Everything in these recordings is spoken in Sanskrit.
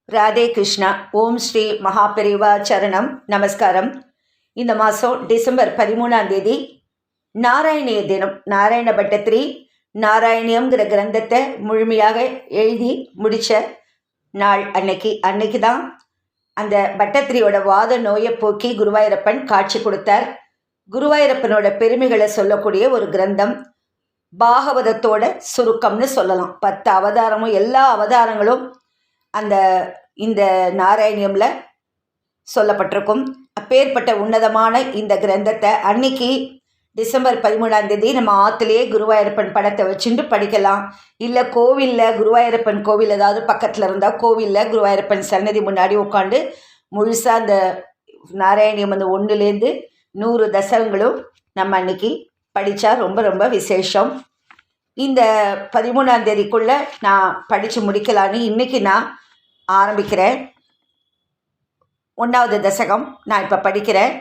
ராதே கிருஷ்ணா. ஓம் ஸ்ரீ மகாபெரிவா சரணம். நமஸ்காரம். இந்த மாதம் டிசம்பர் 13 நாராயணிய தினம். நாராயண பட்டத்திரி நாராயணியம்ங்கிற கிரந்தத்தை முழுமையாக எழுதி முடித்த நாள் அன்னைக்கு தான் அந்த பட்டத்திரியோட வாத நோயை போக்கி குருவாயூரப்பன் காட்சி கொடுத்தார். குருவாயூரப்பனோட பெருமைகளை சொல்லக்கூடிய ஒரு கிரந்தம். பாகவதத்தோட சுருக்கம்னு சொல்லலாம். 10 அவதாரமும் எல்லா அவதாரங்களும் இந்த நாராயணியம்ல சொல்லப்பட்டிருக்கும். அப்பேற்பட்ட உன்னதமான இந்த கிரந்தத்தை அன்னைக்கு டிசம்பர் 13 நம்ம ஆற்றுலேயே குருவாயூரப்பன் படத்தை வச்சுட்டு படிக்கலாம். இல்லை கோவிலில் குருவாயூரப்பன் கோவில் ஏதாவது பக்கத்தில் இருந்தால் கோவிலில் குருவாயூரப்பன் சன்னதி முன்னாடி உட்காந்து முழுசாக அந்த நாராயணியம் 1லேருந்து 100 தசகங்களும் நம்ம அன்னைக்கு படித்தா ரொம்ப ரொம்ப விசேஷம். இந்த 13 நான் படித்து முடிக்கலான்னு இன்றைக்கி நான் ஆரம்பிக்கிறேன். 1வது தசகம் நான் இப்போ படிக்கிறேன்.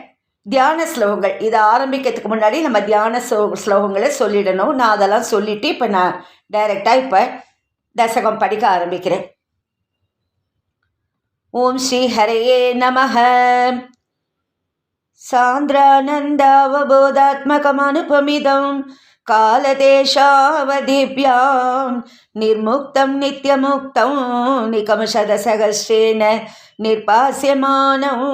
தியான ஸ்லோகங்கள். இதை ஆரம்பிக்கிறதுக்கு முன்னாடி நம்ம தியான ஸ்லோகங்களை சொல்லிடணும். நான் அதெல்லாம் சொல்லிவிட்டு இப்போ நான் டைரெக்டாக இப்போ தசகம் படிக்க ஆரம்பிக்கிறேன். ஓம் ஸ்ரீ ஹரையே நமஹ. சாந்திரானந்தாவபோதாத்மகமனுபமிதம் कालदेशावधिभ्यां निर्मुक्तं नित्यमुक्तं निकमशदसहस्रेण निर्पास्यमानम्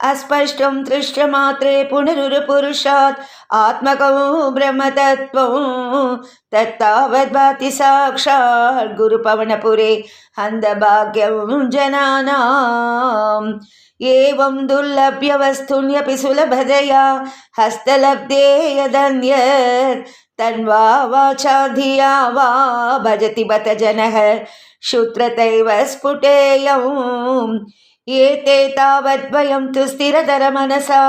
अस्पष्टं दृष्टमात्रे पुनरुरुपुरुषात् आत्मकं ब्रह्मतत्त्वं तत्तावद्भाति साक्षात् गुरुपवनपुरे हन्दभाग्यं जनानाम् एवं दुर्लभ्यवस्तून्यपि सुलभतया हस्तलब्धे यदन्यत् तन्वा वाचा धिया वा भजति बत जनः श्रुत्रतैव स्फुटेयम् एते तावद्वयं तु स्थिरतरमनसा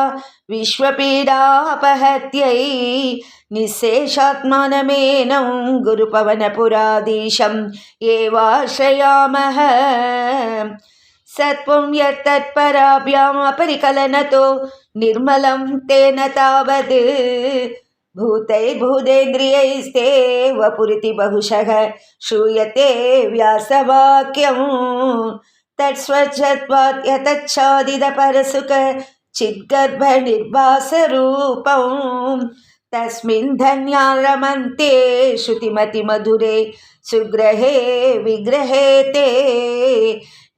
विश्वपीडापहत्यै निःशेषात्मानमेनं गुरुपवनपुराधीशम् एवाश्रयामः सत्वं यत्तत्पराभ्याम् अपरिकलनतो निर्मलं तेन तावद् भूतैर्भूतेन्द्रियैस्तेव पुरिति बहुशः श्रूयते व्यासवाक्यं तत्स्वच्छत्वात् यतच्छादितपरसुख चिद्गर्भनिर्वासरूपं तस्मिन् धन्या रमन्ते श्रुतिमतिमधुरे सुग्रहे विग्रहे ते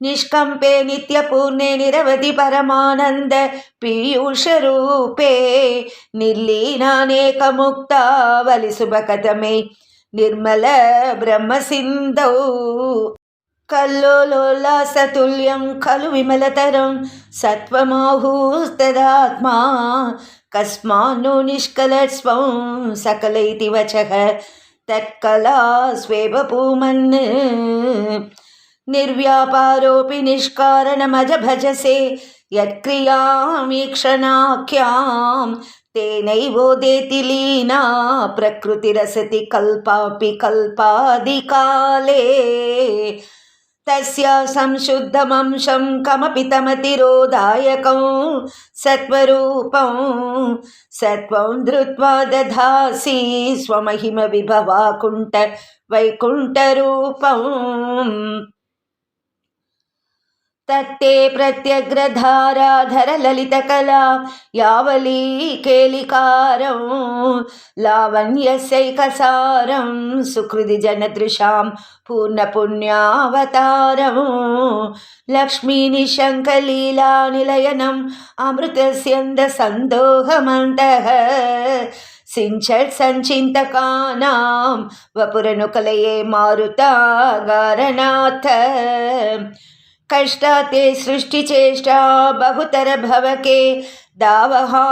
निष्कम्पे नित्यपूर्णे निरवधि परमानन्द पीयूषरूपे निर्लीनानेकमुक्तावलिसुभकदमे निर्मल ब्रह्मसिन्धौ कल्लोलोल्लासतुल्यं खलु विमलतरं सत्त्वमाहुस्तदात्मा कस्मान्नो निष्कलत्स्वं सकल इति वचः तत्कला स्वेव पूमन् निर्व्यापारोऽपि निष्कारणमज भजसे यत्क्रियामीक्षणाख्यां तेनैवोदेति लीना प्रकृतिरसति कल्पापि कल्पादिकाले तस्या संशुद्धमंशं कमपि तमतिरोधायकं सत्वरूपं सत्वं धृत्वा दधासि स्वमहिम विभवाकुण्ठ वैकुण्ठरूपम् तत्ते प्रत्यग्रधाराधर ललितकला यावली केलिकारं लावण्यस्यैकसारं सुकृति जनदृशां पूर्णपुण्यावतारं लक्ष्मीनिशङ्कलीलानिलयनम् अमृतस्यन्दसन्दोहमन्तः सिञ्चत् सञ्चिन्तकानां वपुरनुकलये मारुतागारनाथ कष्टाते सृष्टिचेष्टा बहुतर भवके दावहा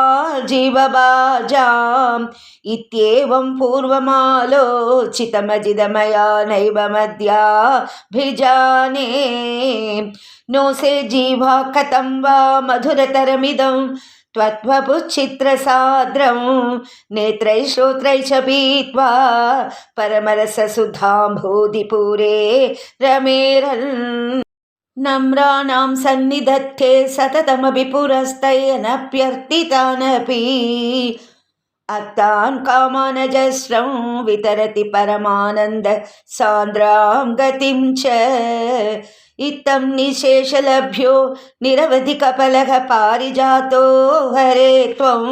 जीवबाजाम् इत्येवं पूर्वमालोचितमजिदमया नैव मद्याभिजाने नो से जीवा कथं वा मधुरतरमिदं त्वत्वपुच्चित्रसाद्रं नेत्रैः श्रोत्रैः च पीत्वा परमरससुधाम्भोधिपूरे रमेरन् नम्राणां सन्निधत्ते सततमपि पुरस्तयनप्यर्थितानपि अत्तान् कामानजस्रं वितरति परमानन्द सान्द्रां गतिं च इत्थं निशेषलभ्यो निरवधिकफलः पारिजातो हरे त्वं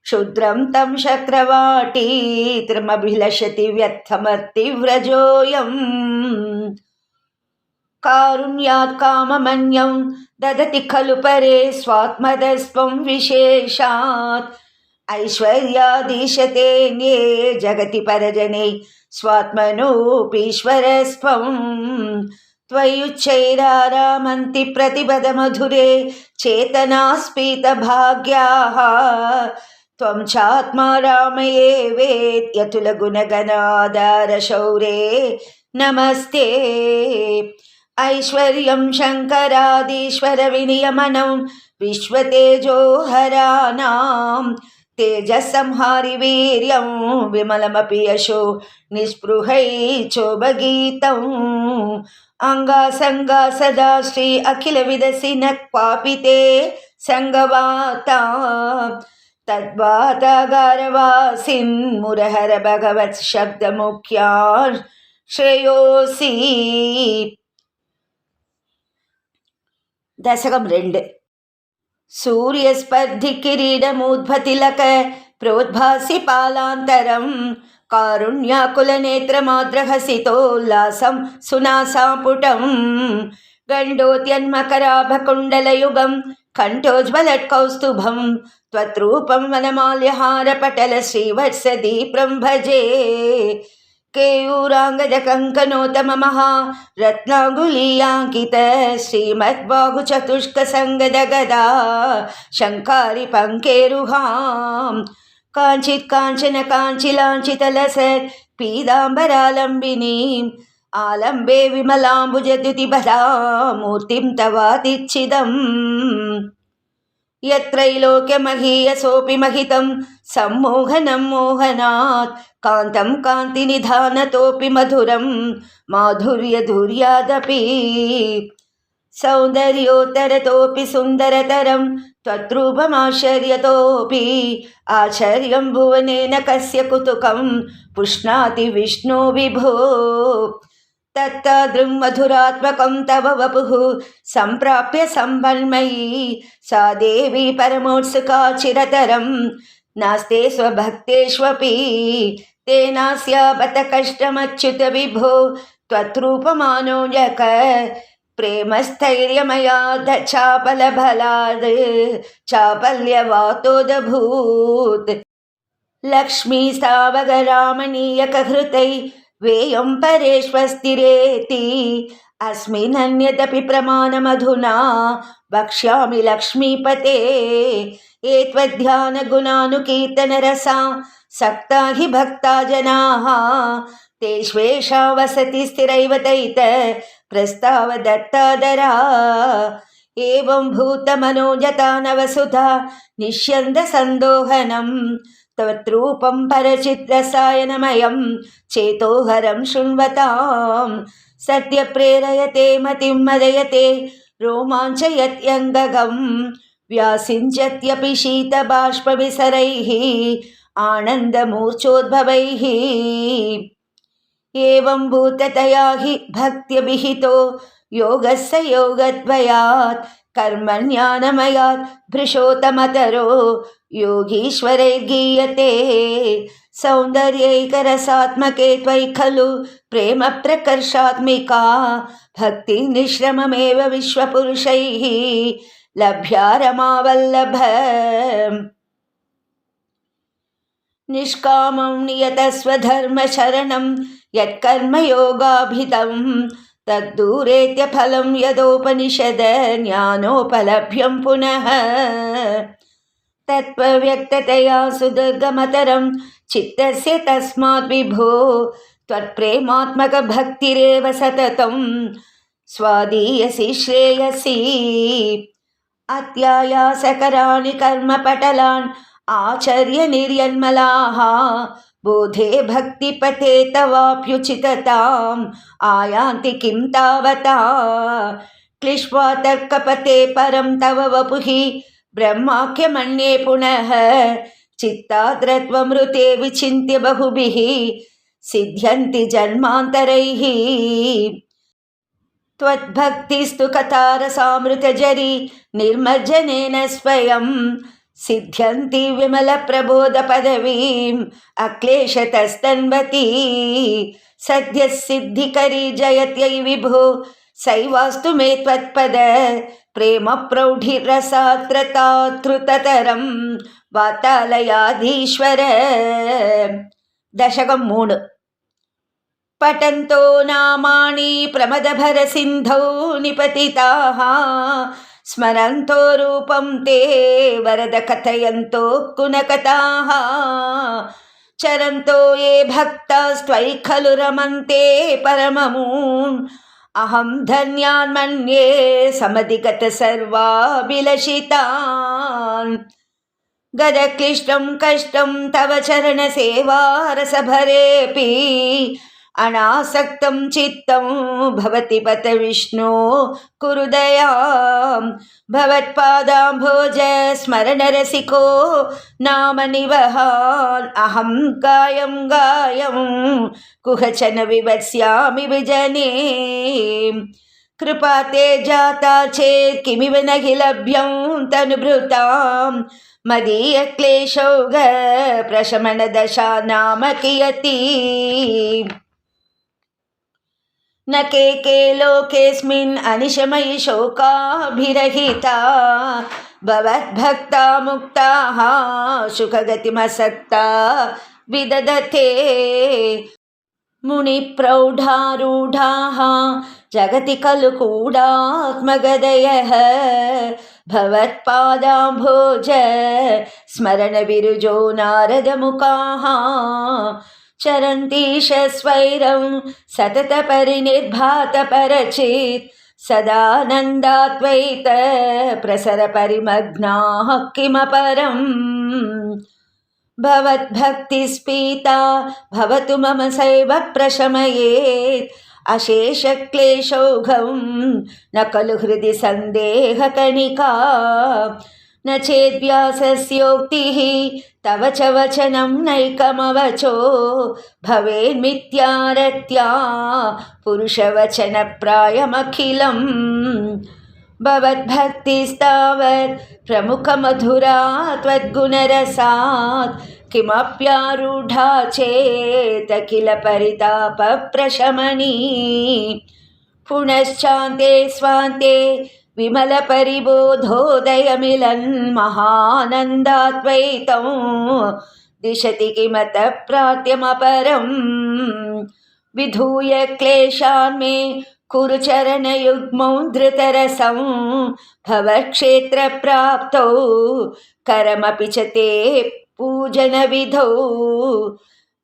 क्षुद्रं तं शक्रवाटीतिमभिलषति व्यर्थमर्तिव्रजोऽयम् कारुण्यात् काममन्यं ददति खलु परे स्वात्मदस्त्वं विशेषात् ऐश्वर्यादीशतेऽन्ये जगति परजने स्वात्मनोऽपीश्वरस्त्वं त्वयुच्चैरारामन्ति प्रतिपदमधुरे चेतनास्फीतभाग्याः त्वं चात्मा रामये वेद्यतुलगुणगणाधारशौरे नमस्ते ऐश्वर्यं शङ्करादीश्वरविनियमनं विश्वतेजोहराणां तेजसंहारि वीर्यं विमलमपि यशो निःस्पृहैचोभगीतम् अङ्गासङ्गा सदा श्री अखिलविदसि न क्वापि ते सङ्गवाता तद्वातागारवासिन् मुरहर भगवत् शब्दमुख्यान् श्रेयोसि दशकं 2 सूर्यस्पर्धि किरीटमुद्भतिलक प्रोद्भासि पालान्तरं कारुण्याकुलनेत्रमाद्रहसितोल्लासं सुनासापुटं गण्डोद्यन्मकराभकुण्डलयुगं कण्ठोज्ज्वलत्कौस्तुभं त्वद्रूपं वनमाल्यहारपटल श्रीवत्सदीप्रं भजे केयूराङ्गजकङ्कणोत्तममहा रत्नाङ्गुलीयाङ्कित श्रीमद्बाहुचतुष्कसङ्गदगदा शङ्कारि पङ्केरुहां काञ्चित् काञ्चन काञ्चिलाञ्चितलसत् पीताम्बरालम्बिनीम् आलम्बे विमलाम्बुजद्युतिबला मूर्तिं तवातिच्छिदम् यत्रैलोक्यमहीयसोऽपि महितं सम्मोहनं मोहनात् कान्तं कान्तिनिधानतोऽपि मधुरं माधुर्यधुर्यादपि सौन्दर्योत्तरतोऽपि सुन्दरतरं त्वद्रूपमाश्चर्यतोऽपि आश्चर्यं भुवनेन कस्य कुतुकं पुष्णाति विष्णो विभो तत्तादृं मधुरात्मकं तव वपुः सम्प्राप्य सम्पन्मयी सा देवी परमोत्सुका चिरतरं नास्ते स्वभक्तेष्वपि तेनास्या बत कष्टमच्युत विभो त्वद्रूपमानोजक प्रेमस्थैर्यमयाद चापलबलाद् चापल्यवातोदभूत् लक्ष्मीस्तावगरामणीयकहृतै वेयं परेष्वस्तिरेति अस्मिन्नन्यदपि प्रमाणमधुना वक्ष्यामि लक्ष्मीपते एत्वद्ध्यानगुणानुकीर्तनरसा सक्ता हि भक्ता जनाः तेष्वेषा वसति स्थिरैव दयित प्रस्ताव दत्तादरा एवं भूतमनोजता नवसुधा निष्यन्दसन्दोहनं त्वद्रूपं परचित्रसायनमयं चेतोहरं शृण्वतां सद्य प्रेरयते मतिं मदयते रोमाञ्चयत्यङ्गगं व्यासिञ्चत्यपि शीतबाष्पविसरैः आनन्दमूर्छोद्भवैः एवं भूततया हि भक्त्यभिहितो योगस्य योगद्वयात् कर्मज्ञानमयात् भृशोतमतरो योगीश्वरैर्गीयते सौन्दर्यैकरसात्मके त्वयि खलु प्रेम प्रकर्षात्मिका भक्तिनिश्रममेव विश्वपुरुषैः लभ्या रमावल्लभ निष्कामं नियतस्वधर्मशरणं यत्कर्मयोगाभिधं तद्दूरेत्यफलं यदोपनिषद ज्ञानोपलभ्यं पुनः तत्त्वव्यक्ततया सुदुर्गमतरं चित्तस्य तस्मात् विभो त्वत्प्रेमात्मकभक्तिरेव सततं स्वादीयसि श्रेयसि अत्यायासकराणि कर्मपटलान् आचर्य निर्यन्मलाः बोधे भक्तिपथे तवाप्युचितताम् आयान्ति किं तावता क्लिश्वा तर्कपथे परं तव वपुः ब्रह्माख्यमन्ये पुनः चित्ताद्रत्वमृते विचिन्त्य बहुभिः सिद्ध्यन्ति जन्मान्तरैः त्वद्भक्तिस्तु कथारसामृतजरी निर्मज्जनेन स्वयं सिद्ध्यन्ति विमलप्रबोधपदवीम् अक्लेशतस्तन्वती सद्यः सिद्धिकरी जयत्यै विभो सैवास्तु मे त्वत्पद प्रेम प्रौढिरसात्रतातृततरं वातालयाधीश्वर. दशकं 3. पठन्तो नामानि प्रमदभरसिन्धौ निपतिताः स्मरन्तो रूपं ते वरद कथयन्तो कुनकथाः चरन्तो ये भक्तास्त्वयि खलु रमन्ते परममून् अहं धन्यान् मन्ये समधिगत सर्वाभिलषितान्. गदक्लिष्टं कष्टं तव चरणसेवारसभरेऽपि अनासक्तं चित्तं भवति पत विष्णो कुरु दयां. भवत्पादाम्भोज स्मरणरसिको नाम निवहान् अहं गायं कुहचन विवत्स्यामि विजने. कृपा ते जाता चेत् किमिव न हि लभ्यं तनुभृतां मदीयक्लेशौघ प्रशमनदशा नाम कियती. न के लोकेऽस्मिन् अनिशमयि शोकाभिरहिता भवद्भक्ता मुक्ताः सुखगतिमसक्ता विदधते. मुनिप्रौढारूढाः जगति खलु कूडात्मगदयः भवत्पादाम्भोज स्मरणविरुजो नारदमुखाः चरन्तीश स्वैरं सततपरिनिर्भातपरचित् सदानन्दात्वैत प्रसरपरिमग्नाः किमपरम्. भवद्भक्तिस्पीता भवतु मम सैव प्रशमयेत् अशेषक्लेशौघं न खलु हृदि सन्देहकणिका. न चेद्व्यासस्योक्तिः तव च वचनं नैकमवचो भवेन्मिथ्यारत्या पुरुषवचनप्रायमखिलम्. भवद्भक्तिस्तावत् प्रमुखमधुरा त्वद्गुणरसात् किमप्यारूढा चेत् किल परितापप्रशमनी. पुनश्चान्ते स्वान्ते विमलपरिबोधोदयमिलन् महानन्दाद्वैतं दिशति किमतः प्रात्यमपरम्. विधूय क्लेशान् मे कुरु चरणयुग्मौ धृतरसं भवक्षेत्रप्राप्तौ करमपि च ते पूजनविधौ.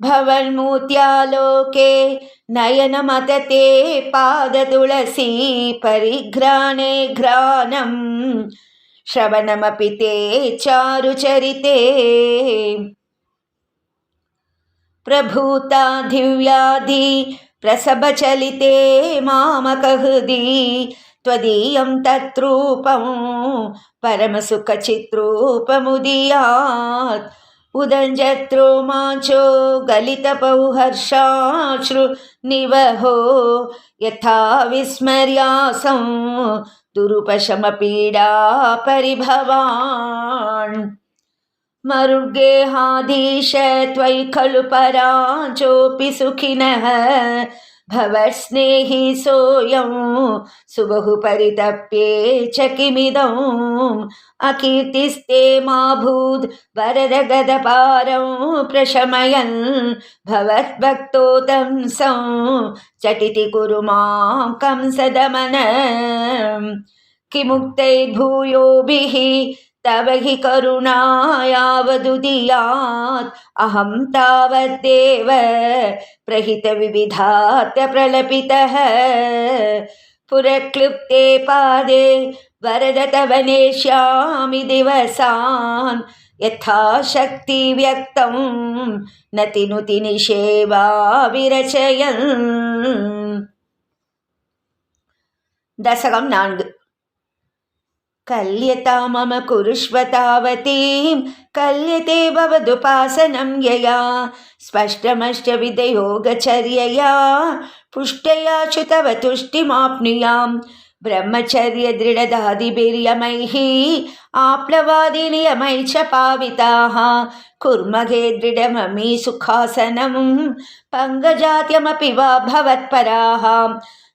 भवन्मूर्त्यालोके नयनमतते पादतुलसी परिघ्राणे घ्राणं श्रवणमपि ते चारुचरिते. प्रभूता दिव्यादि प्रसभचलिते मामकहृदि त्वदीयं तत्रूपं परमसुखचित्रूपमुदीयात्. उदञ्जत्रो माचो गलितपौहर्षाश्रु निवहो यथा विस्मर्यासं दुरुपशमपीडा परिभवान्. मरुगेहाधीश त्वयि खलु पराचोऽपि सुखिनः भवस्नेही सोऽयं सुबहु परितप्ये च किमिदम्. अकीर्तिस्ते माभूद् वरदगदपारं प्रशमयन् भवद्भक्तो तंसं चटिति कुरु मां कंसदमन. किमुक्तैर्भूयोभिः तव हि करुणा यावदुदीयात् अहं तावद्देव प्रहितविविधात् प्रलपितः. पुरक्लृप्ते पादे वरद तव नेष्यामि दिवसान् यथाशक्ति व्यक्तं नतिनुति निषेवा विरचयन्. दशकं 4. कल्यता मम कुरुष्व तावतीं कल्यते भवदुपासनं यया स्पष्टमष्टविधयोगचर्यया पुष्टया च तव तुष्टिमाप्नुयाम् ब्रह्मचर्यदृढदादिभिर्यमैः आप्लवादिनियमै च पाविताः कुर्महे दृढममी सुखासनं पङ्गजात्यमपि वा भवत्पराः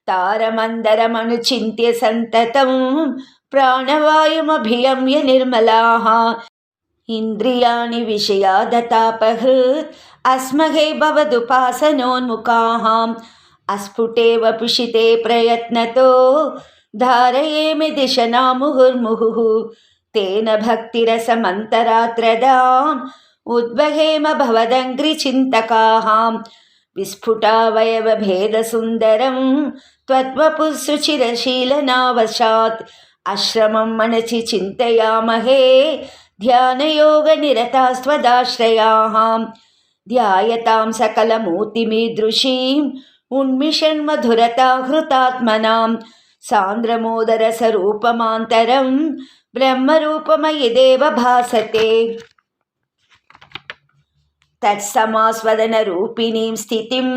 तारमन्दरमनुचिन्त्य सन्ततं प्राणवायुमभियम्य निर्मलाः इन्द्रियाणि विषयादतापहृत् अस्महे भवदुपासनोन्मुखाः अस्फुटे वपुषिते प्रयत्नतो धारयेमि दिशना मुहुर्मुहुः तेन भक्तिरसमन्तरात्रदाम् उद्वहेम भवदङ्घ्रिचिन्तकाः विस्फुटावयवभेदसुन्दरं त्वद्वपुःसुचिरशीलनावशात् आश्रमं मनसि चिन्तयामहे ध्यानयोगनिरतास्त्वदाश्रयाः ध्यायतां सकलमूर्तिमीदृशीम् उन्मिषन्मधुरता हृतात्मनां सान्द्रमोदरसरूपमान्तरं ब्रह्मरूपमयि देव भासते तत्समास्वदनरूपिणीं स्थितिं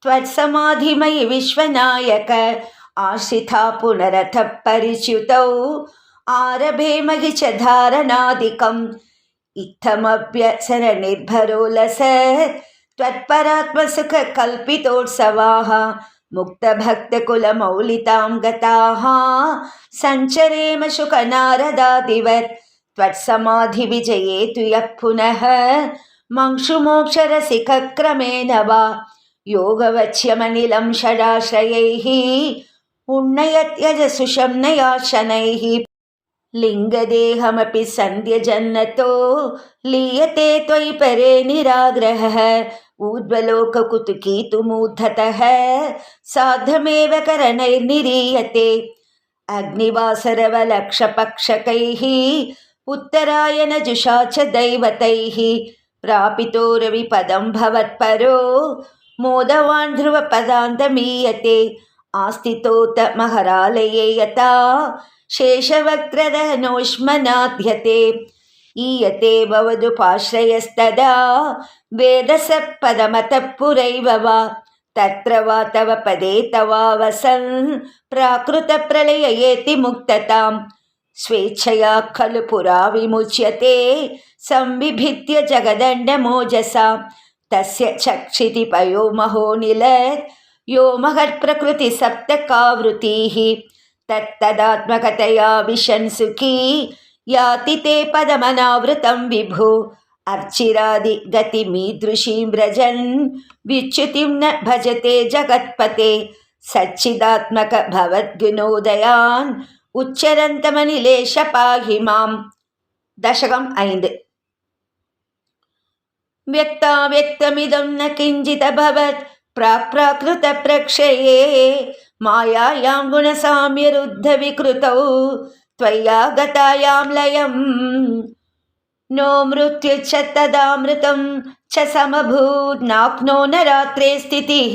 त्वत्समाधिमयि विश्वनायक आश्रिता पुनरथ परिच्युतौ आरभेमहि च धारणादिकम् इत्थमभ्यसननिर्भरोलसत् त्वत्परात्मसुखकल्पितोत्सवाः मुक्तभक्तकुलमौलितां गताः सञ्चरेम शुकनारदादिवत् त्वत्समाधिविजये तु यः पुनः मंशुमोक्षरसिकक्रमेण वा योगवच्यमनिलं षडाश्रयैः उन्नयत्यजसुषं नया शनैः लिङ्गदेहमपि सन्ध्यजन्नतो लीयते त्वयि परे निराग्रहः ऊर्ध्वलोककुतुकीतुमूर्धतः साध्यमेव करणैर्निरीयते अग्निवासरवलक्षपक्षकैः उत्तरायणजुषा च दैवतैः प्रापितो रविपदं भवत्परो मोदवान् ध्रुवपदान्तमीयते आस्थितोत महरालये यथा शेषवक्त्रदहनोष्मनाध्यते ईयते भवदुपाश्रयस्तदा वेदसत्पदमतः पुरैव वा तत्र वा तव पदे तवावसन् प्राकृतप्रलययेति मुक्ततां स्वेच्छया खलु पुरा विमुच्यते संविभित्य जगदण्डमोजसा तस्य चक्षिति पयो महो निलत् यो महत्प्रकृतिसप्तकावृतिः तत्तदात्मकतया विशन् सुखी याति ते पदमनावृतं विभो अर्चिरादिगतिमीदृशीं व्रजन् विच्युतिं न भजते जगत्पते सच्चिदात्मक भवद्गुणोदयान् उच्चरन्तमनिलेश पाहि माम् दशकम् 5 व्यक्ताव्यक्तमिदं न किञ्चिदभवत् प्राक्प्राकृतप्रक्षये मायायां गुणसाम्यरुद्धविकृतौ त्वया गतायां लयम् नो मृत्युश्च तदामृतं च समभूत् नाप्नो न रात्रे स्थितिः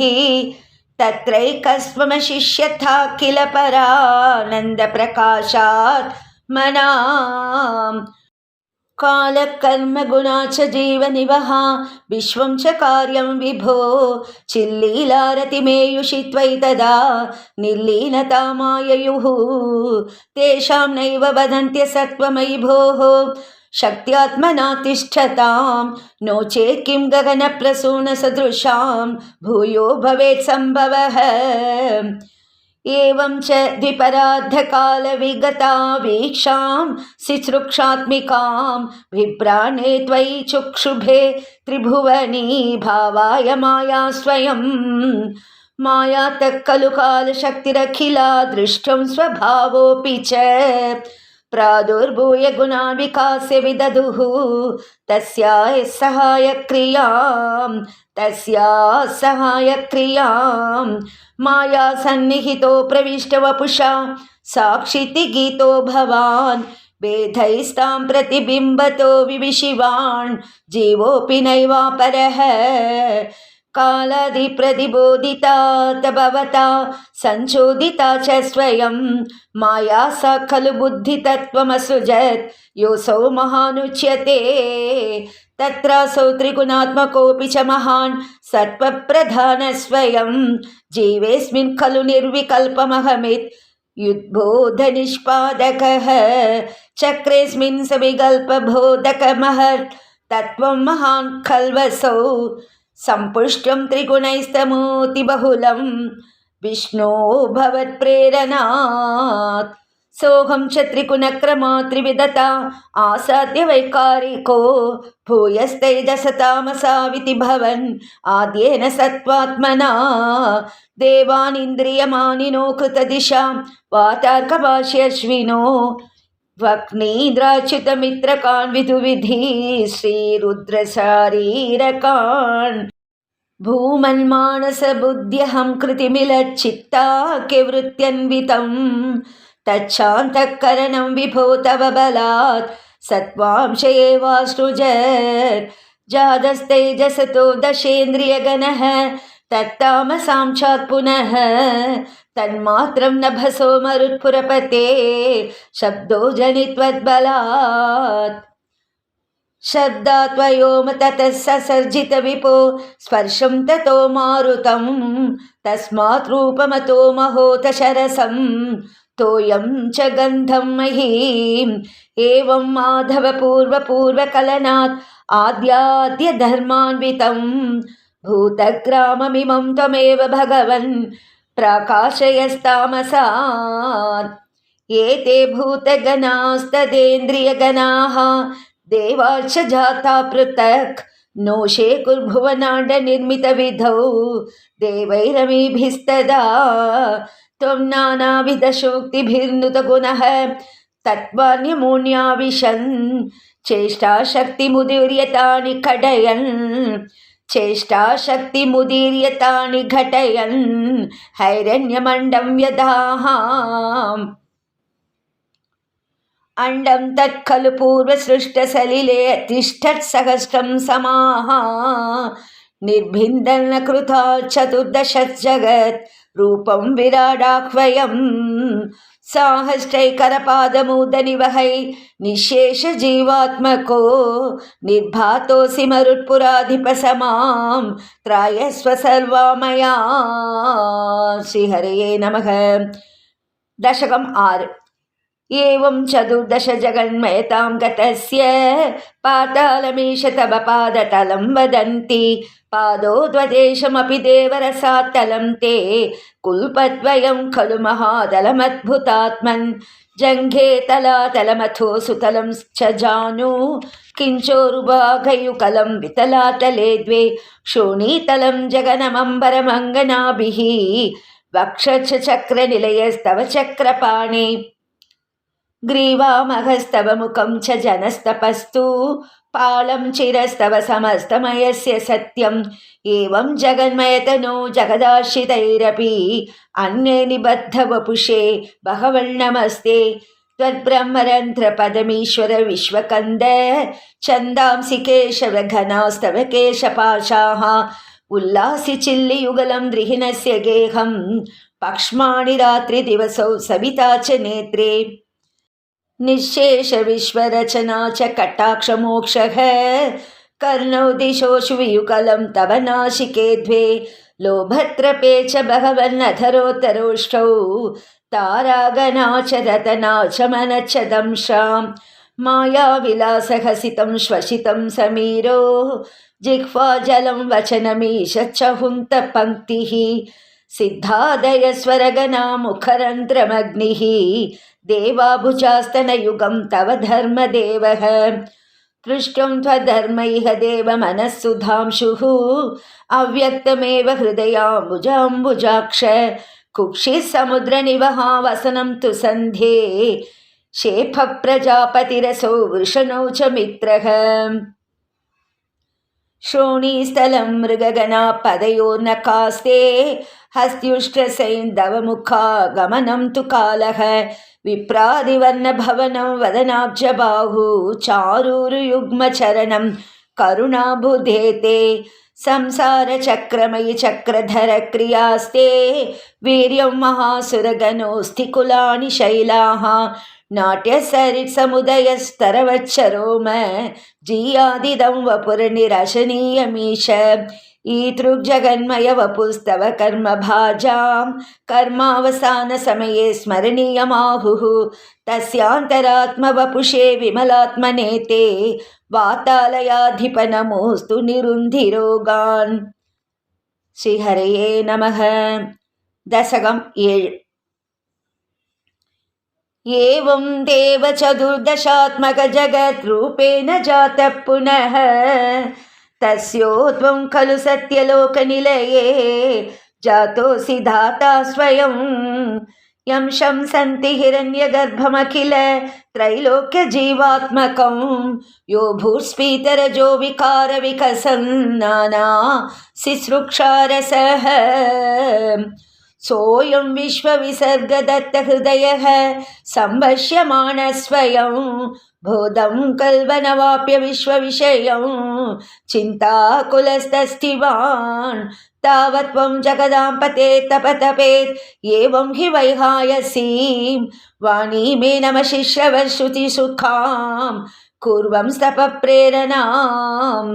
तत्रैकस्त्वमशिष्यथा किल परानन्दप्रकाशात् मनाम् कालकर्मगुणा च जीवनिवहा विश्वं च कार्यं विभो चिल्लीलारतिमेयुषि त्वयि तदा निर्लीनतामाययुः तेषां नैव वदन्त्यसत्त्वमयि भोः शक्त्यात्मना तिष्ठतां नो चेत् किं गगनप्रसूनसदृशां भूयो भवेत् सम्भवः एवं च द्विपरार्धकालविगता वीक्षां सिसृक्षात्मिकां विभ्राणे त्वयि चुक्षुभे त्रिभुवनी भावाय माया स्वयं मायातः खलु कालशक्तिरखिला दृष्टुं स्वभावोऽपि च प्रादुर्भूय गुणान् विकास्य विदधुः तस्याः सहायक्रियां माया सन्निहितो प्रविष्ट वपुषा साक्षिति गीतो भवान् वेदैस्तां प्रतिबिम्बतो विविशिवान् जीवोऽपि नैवापरः कालादिप्रतिबोधिता भवता संचोदिता च स्वयं माया सा खलु बुद्धितत्त्वमसृजत् योऽसौ महानुच्यते तत्रासौ त्रिगुणात्मकोऽपि च महान् सत्त्वप्रधानः स्वयं जीवेऽस्मिन् खलु निर्विकल्पमहमित् युद्बोधनिष्पादकः चक्रेऽस्मिन् स विकल्पबोधकमहत् तत्त्वं महान् खल्वसौ सम्पुष्टं त्रिगुणैस्तमोति बहुलं विष्णो भवत्प्रेरणात् सोऽहं च त्रिगुणक्रमात् त्रिविधता आसाद्य वैकारिको भूयस्तैजसतामसाविति भवन् आद्येन सत्त्वात्मना देवानिन्द्रियमानिनो कृतदिशां वातार्कभाष्यश्विनो वक्नीन्द्राच्युतमित्रकान् विदुविधि श्रीरुद्रशारीरकान् भूमन्मानसबुद्ध्यहं कृतिमिलच्चित्ताख्यवृत्त्यन्वितं तच्छान्तःकरणं विभो तव बलात् सत्त्वांश एवाश्रुजत् जातस्तैजसतो दशेन्द्रियगणः तत्तामसांशात् पुनः तन्मात्रं नभसो मरुत्पुरपते शब्दो जनित्वद्बलात् शब्दात्वयोम ततः ससर्जितविपो स्पर्शं ततो मारुतं तस्मात् रूपमतो महोतशरसं तोयं च गन्धं महीम् एवं माधव पूर्वकलनात् आद्याद्यधर्मान्वितं भूतग्राममिमं त्वमेव भगवन् प्राकाशयस्तामसात् एते भूतगणास्तदेन्द्रियगणाः देवाश्च जाता पृथक् नोषे कुर्भुवनाण्डनिर्मितविधौ देवैरमीभिस्तदा त्वं नानाविधशोक्तिभिर्नुतगुणः तत्त्वान्यमून्याविशन् चेष्टाशक्तिमुदीर्यतानि घटयन् चेष्टाशक्तिमुदीर्यतानि घटयन् हैरण्यमण्डं यदाहाम् अंडं तत्खलु पूर्वसृष्टसलिले तिष्ठत्सहस्रं समाः निर्भिन्दन् कृता चतुर्दशजगत् रूपं विराडाह्वयं साहस्रैकरपादमूदनिवहै निःशेषजीवात्मको निर्भातोऽसि मरुत्पुराधिपसमां त्रायस्व सर्वामया। श्रीहरये नमः। दशकम् 6 एवं चतुर्दश जगन्मयतां गतस्य पातालमीश तव पादतलं वदन्ति पादोद्वदेशमपि देवरसात्तलं ते कुल्पद्वयं खलु महातलमद्भुतात्मन् जङ्घे तलातलमथो सुतलं च जानु किञ्चोरुभागयुकलं वितलातले द्वे शोणीतलं जगनमम्बरमङ्गनाभिः वक्षचक्रनिलयस्तव चक्रपाणे ग्रीवामहस्तव मुखं च जनस्तपस्तु पालं चिरस्तव समस्तमयस्य सत्यम् एवं जगन्मयतनो जगदाश्रितैरपि अन्ये निबद्धवपुषे बहवन्नमस्ते त्वद्ब्रह्मरन्ध्रपदमीश्वर विश्वकन्द छन्दांसि केशवघनास्तव केशपाशाः उल्लासि चिल्लियुगलं द्रिहिणस्य गेहं पक्ष्माणि रात्रिदिवसौ सविता च नेत्रे निःशेष विश्वरचना च कटाक्षमोक्षः कर्णौ दिशोषु वियुगलं तव नासिके द्वे लोभत्रपे च बहवन्नधरोत्तरोष्ठौ तारागणा च रतना च मनश्च दंशां मायाविलासहसितं श्वसितं समीरो जिह्वाजलं वचनमीश च हुन्तपङ्क्तिः सिद्धादयस्वरगणा मुखरन्ध्रमग्निः देवाभुजास्तनयुगं तव धर्मदेवः दृष्टुं त्वधर्मैः देवमनःसुधांशुः अव्यक्तमेव हृदयाम्बुजाम्बुजाक्ष कुक्षिः समुद्रनिवहा वसनं तु सन्ध्ये शेफप्रजापतिरसौ वृषणौ च मित्रः श्रोणीस्थलं मृगगणा पदयोर्नकास्ते हस्त्युष्ट्रसैन्दवमुखा गमनं तु कालः विप्रादिवर्णभवनं वदनाब्जबाहु चारूरुयुग्मचरणं करुणाबुधेते संसारचक्रमयि चक्रधरक्रियास्ते वीर्यं महासुरगणोऽस्ति कुलानि शैलाः नाट्यसरित्समुदयस्तरवच्छरोम जीयादिदं वपुर्निरशनीयमीश ईदृग्जगन्मय वपुस्तव कर्मभाजां कर्मावसानसमये स्मरणीयमाहुः तस्यान्तरात्मवपुषे विमलात्मने ते वातालयाधिपनमोऽस्तु निरुन्धिरोगान्. श्रीहरये नमः. दशकं 7. एवं देव चतुर्दशात्मकजगद्रूपेण जातः पुनः तस्योत्वं खलु सत्यलोकनिलये जातोऽसि धाता स्वयं यं शंसन्ति हिरण्यगर्भमखिल त्रैलोक्यजीवात्मकं यो भूस्फीतरजो विकारविकसन्नाना सिसृक्षारसः सोऽयं विश्वविसर्गदत्तहृदयः सम्भष्यमाणः स्वयं बोधं कल्वनवाप्य विश्वविषयं चिन्ताकुलस्तस्थिवान् तावत् त्वं जगदां पतेत् तपतपेत् एवं हि वैहायसीं वाणी मे नमः शिश्रवश्रुतिसुखां कुर्वं स्तपप्रेरणाम्.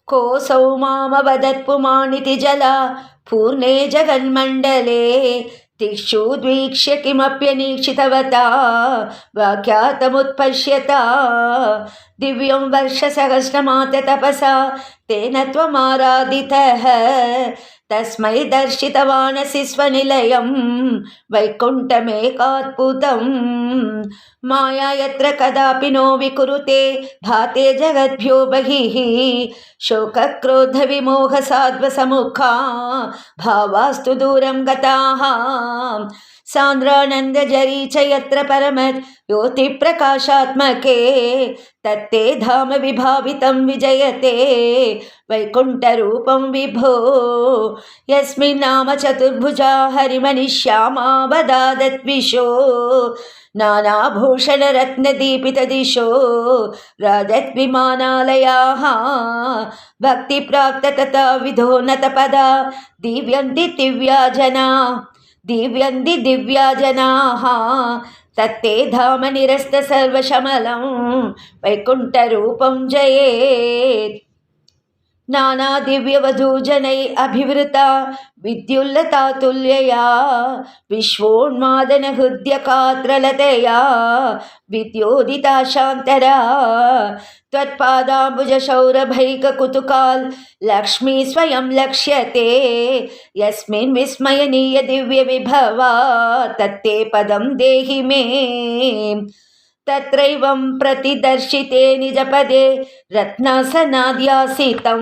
कोऽसौ मामवदत्पुमानिति जला पूर्णे जगन्मण्डले तिक्षु द्वीक्ष्य किमप्यनीक्षितवता वाक्यातमुत्पश्यता दिव्यं वर्षसहस्रमाततपसा तेन त्वमाराधितः तस्मै दर्शितवानसि स्वनिलयं वैकुण्ठमेकाद्भुतं माया यत्र कदापि नो विकुरुते भाते जगद्भ्यो बहिः शोकक्रोधविमोहसाध्वसमुखा भावास्तु दूरं गताः सान्द्रानन्दजरी च यत्र परमत् ज्योतिप्रकाशात्मके तत्ते धाम विभावितं विजयते वैकुण्ठरूपं विभो यस्मिन्नाम चतुर्भुजा हरिमनिश्यामा वदादद्विषो नानाभूषणरत्नदीपितदिशो राजद्विमानालयाः भक्तिप्राप्त तथा विधोन्नतपदा दीव्यन्ति दिव्या जनाः तत्ते धाम निरस्त सर्वशमलं वैकुण्ठरूपं जयेत्. नाना दिव्यवधूजनै अभिवृता विद्युल्लता तुल्यया विश्वोन्मादनहृद्यकात्रलतया विद्योदिता शान्तरा त्वत्पादाम्बुजशौरभैककुतुकाल् लक्ष्मी स्वयं लक्ष्यते यस्मिन् विस्मयनीय दिव्यविभवा तत्ते पदं देहि मे. तत्रैवं प्रतिदर्शिते निजपदे रत्नासनाद्यासितं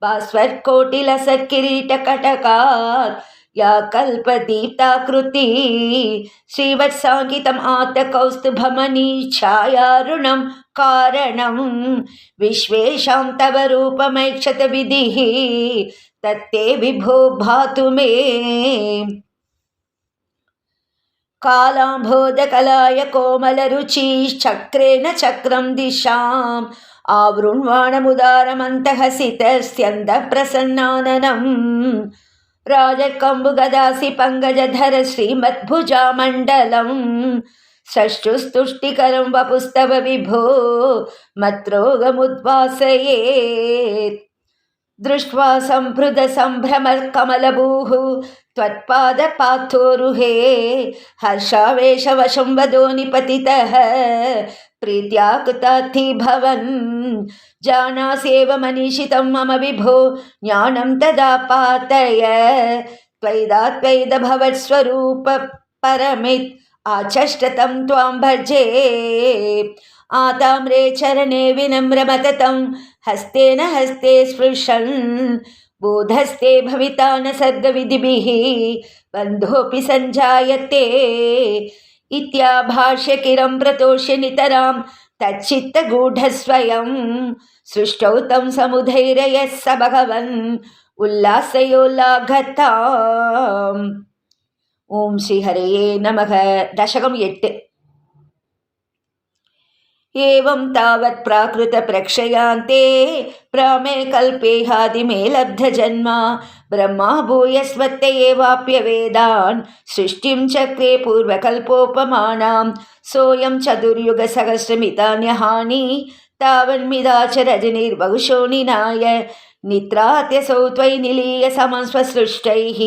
भास्वत्कोटिलसत्किरीटकटकात् या कल्पदीप्ताकृति श्रीवत्साङ्कितम् आतकौस्तुभमणि छायारुणं कारणं विश्वेषां तव रूपमैक्षत विधिः तत्ते विभो भातु मे. कालाम्भोदकलाय कोमलरुचिश्चक्रेण चक्रं दिशाम् आवृण्वाणमुदारमन्तहसितस्यन्दप्रसन्नाननम् राजकम्बुगदासि पङ्कजधर श्रीमद्भुजामण्डलम् सृष्टुस्तुष्टिकरं वपुस्तव विभो मत्रोगमुद्वासयेत्. दृष्ट्वा सम्भृतसम्भ्रमकमलभूः त्वत्पादपाथोरुहे हर्षावेशवशं वदो निपतितः प्रीत्या कृतार्थी भवन् जानास्येव मनीषितं मम विभो ज्ञानं तदा पातय त्वैदा भवत्स्वरूप परमित् आचष्टतं त्वां भजे. आताम्रे चरणे विनम्रमततं हस्तेन हस्ते स्पृशन् बोधस्ते भविता न सर्गविधिभिः बन्धोऽपि सञ्जायते इत्याभाष्य किरं प्रतोष्य नितरां तच्चित्तगूढस्वयं सृष्टौ तं समुधैर्यः स भगवन् उल्लासयोल्लाघताम्. ओम श्री हरये नमः. दशकं 8. एवं तावत् प्राकृतप्रक्षयान्ते प्रमे कल्पेहादिमे लब्धजन्म ब्रह्मा भूयस्वत्त एवाप्यवेदान् सृष्टिं चक्रे पूर्वकल्पोपमानां सोऽयं चतुर्युगसहस्रमितान्यहानि तावन्मिदाच रजनीर्बहुशो निनाय निद्रात्यसौ त्वयि निलीय समं स्वसृष्टैः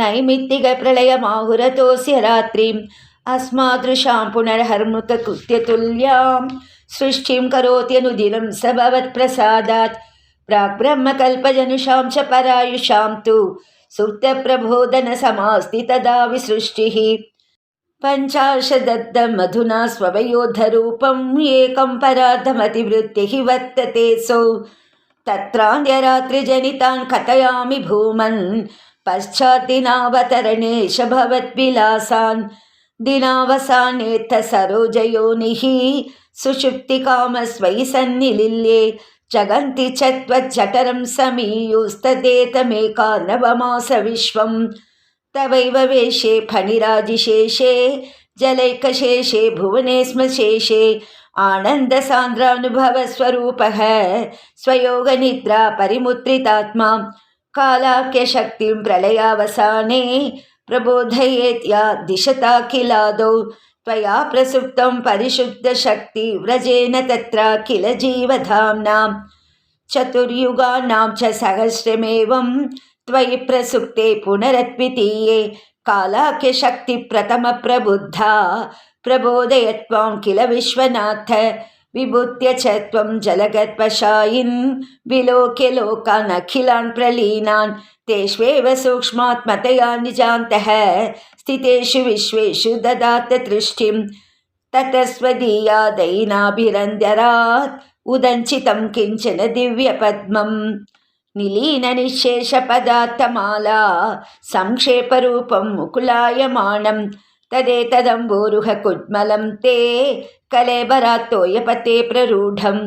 नैमित्तिकप्रलयमाहुरतोऽस्य रात्रिम् अस्मादृशां पुनर्हर्मुककृत्यतुल्यां सृष्टिं करोत्यनुदिनं स भवत्प्रसादात् प्राग्ब्रह्मकल्पजनुषां च परायुषां तु सुप्तप्रबोधनसमास्ति तदा विसृष्टिः पञ्चाशदद्धं मधुना स्ववयोधरूपम् एकं परार्धमतिवृत्ति हि वर्तते सौ तत्रान्यरात्रिजनितान् कथयामि भूमन् पश्चाद्दिनावतरणेश भवद्विलासान् दिनावसानेत्थ सरोजयोनिः सुषुप्तिकामस्वयि सन्निलिल्ये जगन्ति च त्वज्जठरं समीयुस्तदेतमेका नवमास विश्वं तवैव वेशे फणिराजिशेषे जलैकशेषे भुवने स्म शेषे आनन्दसान्द्रानुभवस्वरूपः स्वयोगनिद्रा परिमुद्रितात्मा कालाख्यशक्तिं प्रलयावसाने प्रबोधयेत् या दिशताखिलादौ त्वया प्रसुप्तं परिशुद्धशक्तिव्रजेन तत्र किल जीवधाम्नां चतुर्युगानां च सहस्रमेवं त्वयि प्रसुप्ते पुनरद्वितीये कालाख्यशक्तिप्रथमप्रबुद्धा प्रबोधयत् त्वां किल विश्वनाथ विभूत्य च त्वं जलगर्भशायिन् विलोक्य लोकान् अखिलान् प्रलीनान् तेष्वेव सूक्ष्मात्मतया निजान्तः स्थितेषु विश्वेषु ददात दृष्टिं ततस्वदीयादैनाभिरन्ध्यरात् उदञ्चितं किञ्चन दिव्यपद्मं निलीननिःशेषपदार्थमाला संक्षेपरूपं मुकुलायमानं तदेतदम्बोरुहकुड्मलं ते कलेबरात्तोयपते प्ररूढं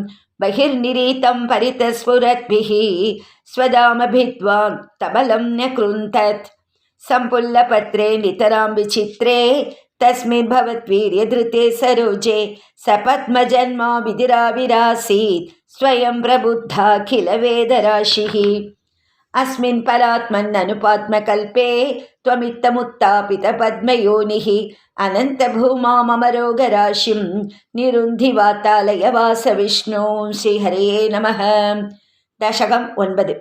बहिर्निरीतं परितस्फुरद्भिः स्वदामभिद्वान् तबलं न्यकृन्तत् सम्पुल्लपत्रे नितरां विचित्रे तस्मिन् भवद्वीर्यधृते सरोजे सपद्मजन्मा विधिराविरासीत् स्वयं प्रबुद्धाखिल वेदराशिः अस्मिन् परात्मन्ननुपात्मकल्पे त्वमित्तमुत्तापितपद्मयोनिः अनन्तभूमामरोगराशिं निरुन्धि वातालयवासविष्णु श्रीहरये नमः। दशकं 9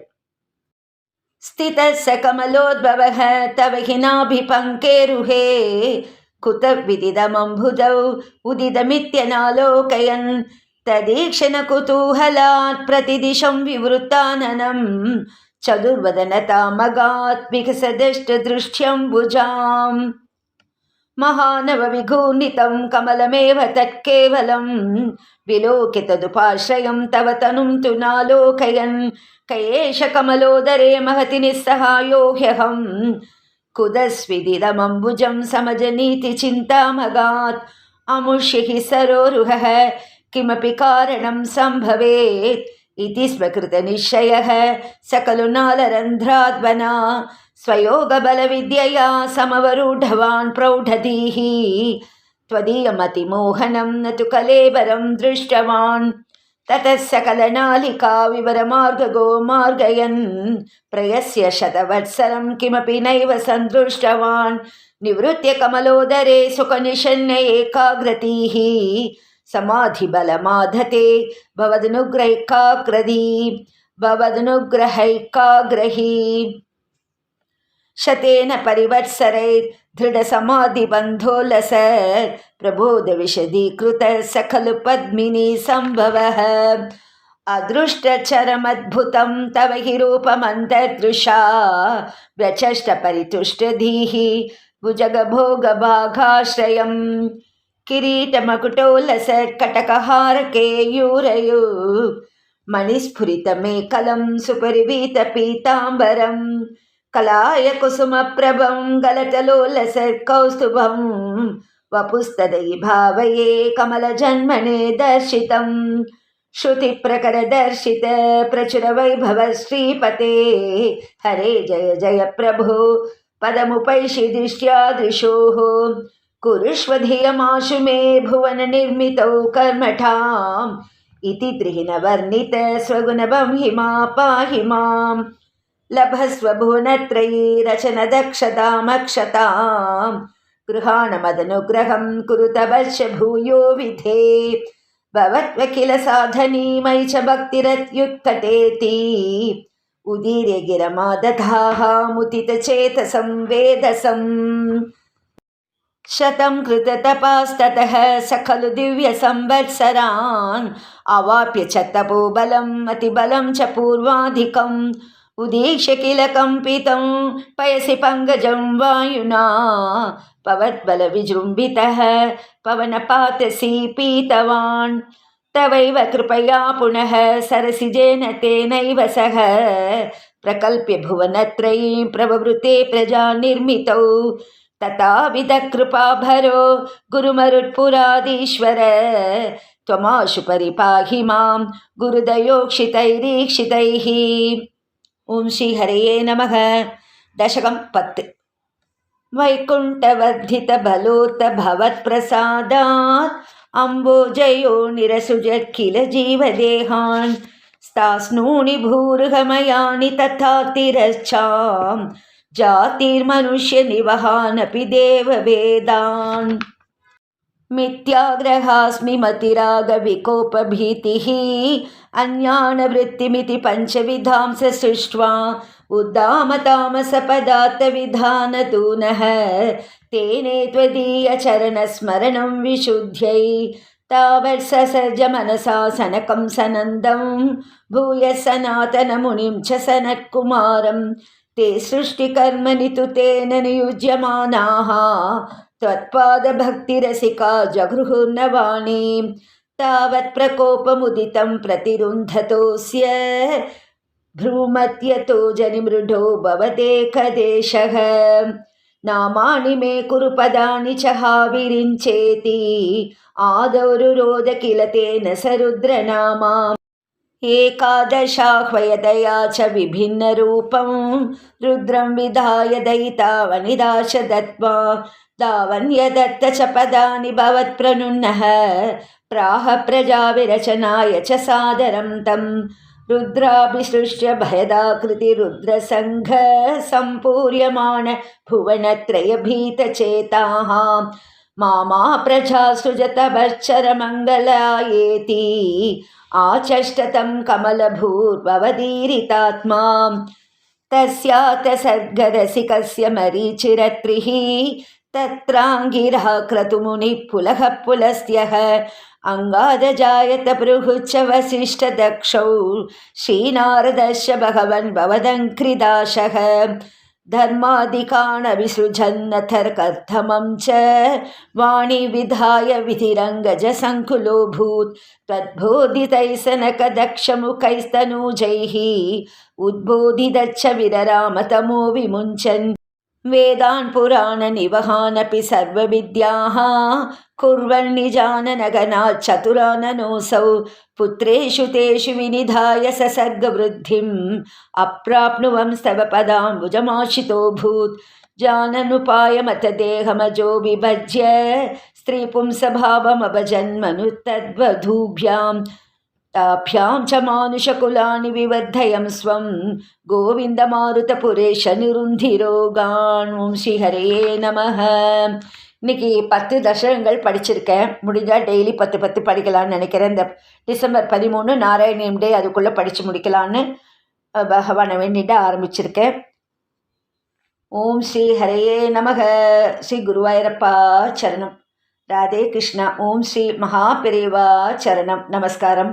स्थितः स कमलोद्भवः तव हि नाभिपङ्केरुहे कुतविदिदमम्बुधौ उदितमित्यनालोकयन् तदीक्षणकुतूहलात् प्रतिदिशं विवृताननं चतुर्वदनतामगात् विकसदष्टदृष्ट्यम्बुजाम् महानवविघूर्णितं कमलमेव तत्केवलं विलोक्य तदुपाश्रयं तव तनुं तु नालोकयन् कयेष कमलोदरे महति निस्सहायो ह्यहं कुतस्विदिदमम्बुजं समजनीति चिन्तामगात् अमुष्य हि सरोरुहः किमपि कारणं सम्भवेत् इति स्वकृतनिश्चयः सकलु नालरन्ध्राद्वना स्वयोगबलविद्यया समवरूढवान् प्रौढधीः त्वदीयमतिमोहनं न तु कलेबरं दृष्टवान् ततः सकलनालिका विवरमार्गगो मार्गयन् प्रयस्य शतवत्सरं किमपि नैव सन्दृष्टवान् निवृत्य कमलोदरे सुखनिषण्ण एकाग्रतीः समाधिबलमाधते भवदनुग्रहैकाग्रही शतेन परिवत्सरैर्दृढसमाधिबन्धोलसत् प्रबोधविशदीकृतः स खलु पद्मिनी सम्भवः अदृष्टचरमद्भुतं तव हि रूपमन्तर्दृशा व्यचष्टपरितुष्टधीः भुजगभोगभागाश्रयम् किरीटमकुटोलसत्कटकहारकेयूरयु मणिस्फुरितमेकलं सुपरिवीतपीताम्बरं कलाय कुसुमप्रभं गलतलोलसत्कौस्तुभं वपुस्तदयि भावये कमलजन्मने दर्शितं श्रुतिप्रकरदर्शित प्रचुरवैभव श्रीपते हरे जय जय प्रभो पदमुपैषि दृष्ट्या दृशोः कुरुष्वधियमाशु मे भुवननिर्मितौ कर्मठाम् इति त्रिहिनवर्णित स्वगुणभं हिमा पाहि मां लभस्व भुवनत्रयी रचनदक्षतामक्षतां गृहाणमदनुग्रहं कुरुत वर्ष भूयो विधे भवत्वखिल साधनी मयि च भक्तिरत्युत्कटेति उदीर्य गिरमादधाः मुदितचेतसं वेदसम् शतं कृततपास्ततः स खलु दिव्यसंवत्सरान् अवाप्य च तपोबलम् अतिबलं च पूर्वाधिकम् उदीक्ष्य किल कम्पितं पयसि पङ्कजं वायुना पवद्बलविजृम्भितः पवनपातसी पीतवान् तवैव कृपया पुनः सरसिजेन तेनैव सह प्रकल्प्य भुवनत्रयीं प्रववृते प्रजानिर्मितौ तथाविधकृपाभरो गुरुमरुत्पुराधीश्वर त्वमाशु परिपाहि मां गुरुदयोक्षितैरीक्षितैः। ओं श्री हरये नमः। दशकं 10 वैकुण्ठवर्धितबलोत् भवत्प्रसादात् अम्बोजयो निरसृजत् किल जीवदेहान् स्तास्नूनि भूर्हमयानि तथा तिरश्चां जातिर्मनुष्यनिवहानपि देववेदान् मिथ्याग्रहास्मि मतिरागविकोपभीतिः अन्यानवृत्तिमिति पञ्चविधां स सृष्ट्वा उद्दामतामसपदार्थविधानतूनः तेने त्वदीयचरणस्मरणं विशुद्ध्यै तावत्ससर्ज मनसा सनकं सनन्दं भूयः सनातनमुनिं च सनत्कुमारं ते सृष्टिकर्मणि तु तेन नियुज्यमानाः त्वत्पादभक्तिरसिका जगृहुर्नवाणीं तावत् प्रकोपमुदितं प्रतिरुन्धतोऽस्य भ्रूमत्यतो जनिमृढो भवदेकदेशः नामानि मे कुरु पदानि च हाविरिञ्चेति आदौ रुरोध किल तेन स रुद्रनामा एकादशाह्वयदया च विभिन्नरूपं रुद्रं विधाय दयितावनिदाश दत्त्वा दावन्यदत्त च पदानि भवत्प्रनुन्नः प्राह प्रजाविरचनाय च सादरं तं रुद्राभिसृष्ट्य भयदाकृति रुद्रसङ्घ सम्पूर्यमाण भुवनत्रयभीतचेताः मामा प्रजा सृजतभश्चरमङ्गलायेति आचष्टतं कमलभूर्भवदीरितात्मा तस्यात सर्गरसिकस्य मरीचिरत्रिः तत्राङ्गिरः क्रतुमुनिः पुलः पुलस्त्यः अङ्गारजायत भृहुश्च वसिष्ठदक्षौ श्रीनारदश्च भगवन् भवदङ्घ्रिदाशः धर्मादिकान् विसृजन्नथर्कर्थमं च वाणी विधाय विधिरङ्गजसङ्कुलोऽभूत् तद्बोधितैः सनकदक्षमुखैस्तनूजैः उद्बोधितश्च विरराम तमो विमुञ्चन् वेदान् पुराणनिवहानपि सर्वविद्याः कुर्वन्निजाननगनात् चतुराननोऽसौ पुत्रेषु तेषु विनिधाय ससर्गवृद्धिम् अप्राप्नुवंस्तव पदाम्बुजमाशितोऽभूत् जाननुपायमतदेहमजो विभज्य स्त्रीपुंसभावमभजन्मनुतद्वधूभ्यां ताभ्यां च मानुषकुलानि विवर्धयं स्वं गोविन्दमारुतपुरेश निरुन्धिरोगान्। ஓம் ஸ்ரீ ஹரயே நமः। இன்னைக்கு 10 தசகங்கள் படிச்சிருக்கேன். முடிஞ்சால் டெய்லி 10 படிக்கலான்னு நினைக்கிறேன். இந்த டிசம்பர் 13 நாராயணியம் டே அதுக்குள்ளே படித்து முடிக்கலான்னு பகவானை வேண்டிட்டு ஆரம்பிச்சிருக்கேன். ஓம் ஸ்ரீ ஹரயே நமக. ஸ்ரீ குருவாயூரப்பா சரணம். ராதே கிருஷ்ணா. ஓம் ஸ்ரீ மகாபெரிவா சரணம். நமஸ்காரம்.